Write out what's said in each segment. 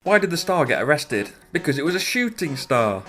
Why did the star get arrested? Because it was a shooting star.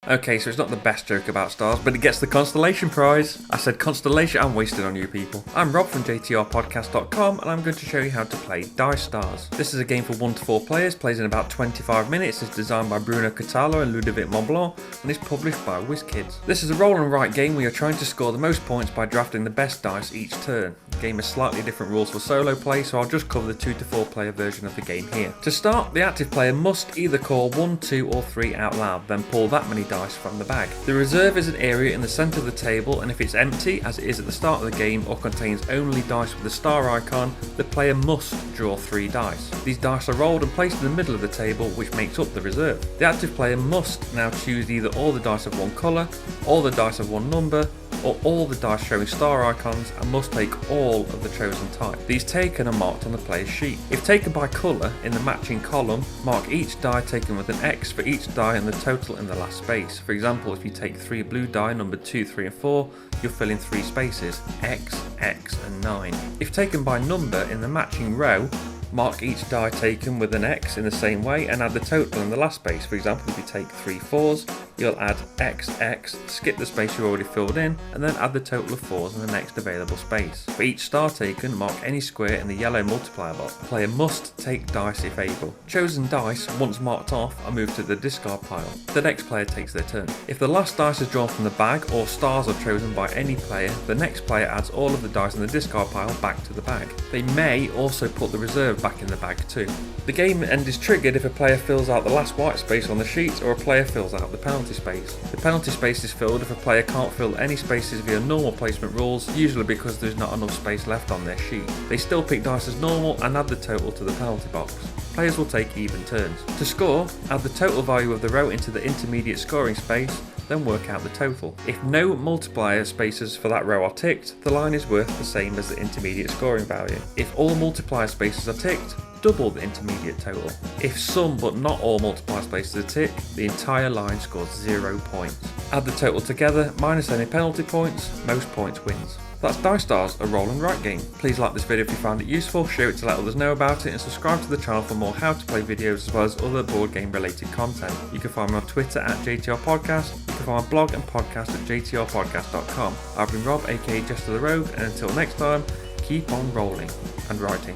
Okay, so it's not the best joke about stars, but it gets the constellation prize. I said constellation, I'm wasted on you people. I'm Rob from JTRpodcast.com and I'm going to show you how to play Dice Stars. This is a game for 1 to 4 players, plays in about 25 minutes, it's designed by Bruno Catalo and Ludovic Montblanc, and is published by WizKids. This is a roll and write game where you're trying to score the most points by drafting the best dice each turn. The game has slightly different rules for solo play, so I'll just cover the 2 to 4 player version of the game here. To start, the active player must either call 1, 2 or 3 out loud, then pull that many dice from the bag. The reserve is an area in the centre of the table, and if it's empty, as it is at the start of the game, or contains only dice with the star icon, the player must draw 3 dice. These dice are rolled and placed in the middle of the table, which makes up the reserve. The active player must now choose either all the dice of one colour, all the dice of one number, or all the dice showing star icons, and must take all of the chosen type. These taken are marked on the player's sheet. If taken by colour, in the matching column, mark each die taken with an X for each die and the total in the last space. For example, if you take 3 blue die numbered 2, 3 and 4, you'll fill in 3 spaces, X, X and 9. If taken by number, in the matching row, mark each die taken with an X in the same way and add the total in the last space. For example, if you take 3 4s, you'll add XX, skip the space you already filled in, and then add the total of 4s in the next available space. For each star taken, mark any square in the yellow multiplier box. The player must take dice if able. Chosen dice, once marked off, are moved to the discard pile. The next player takes their turn. If the last dice is drawn from the bag, or stars are chosen by any player, the next player adds all of the dice in the discard pile back to the bag. They may also put the reserve back in the bag too. The game end is triggered if a player fills out the last white space on the sheet, or a player fills out the penalty space. The penalty space is filled if a player can't fill any spaces via normal placement rules, usually because there's not enough space left on their sheet. They still pick dice as normal and add the total to the penalty box. Players will take even turns. To score, add the total value of the row into the intermediate scoring space, then work out the total. If no multiplier spaces for that row are ticked, the line is worth the same as the intermediate scoring value. If all multiplier spaces are ticked, double the intermediate total. If some but not all multiplier spaces are ticked, the entire line scores 0 points. Add the total together, minus any penalty points, most points wins. That's Dice Stars, a roll and write game. Please like this video if you found it useful, share it to let others know about it, and subscribe to the channel for more how to play videos as well as other board game related content. You can find me on Twitter at JTR Podcast. You can find my blog and podcast at jtrpodcast.com. I've been Rob, aka Jesta ThaRogue, and until next time, keep on rolling and writing.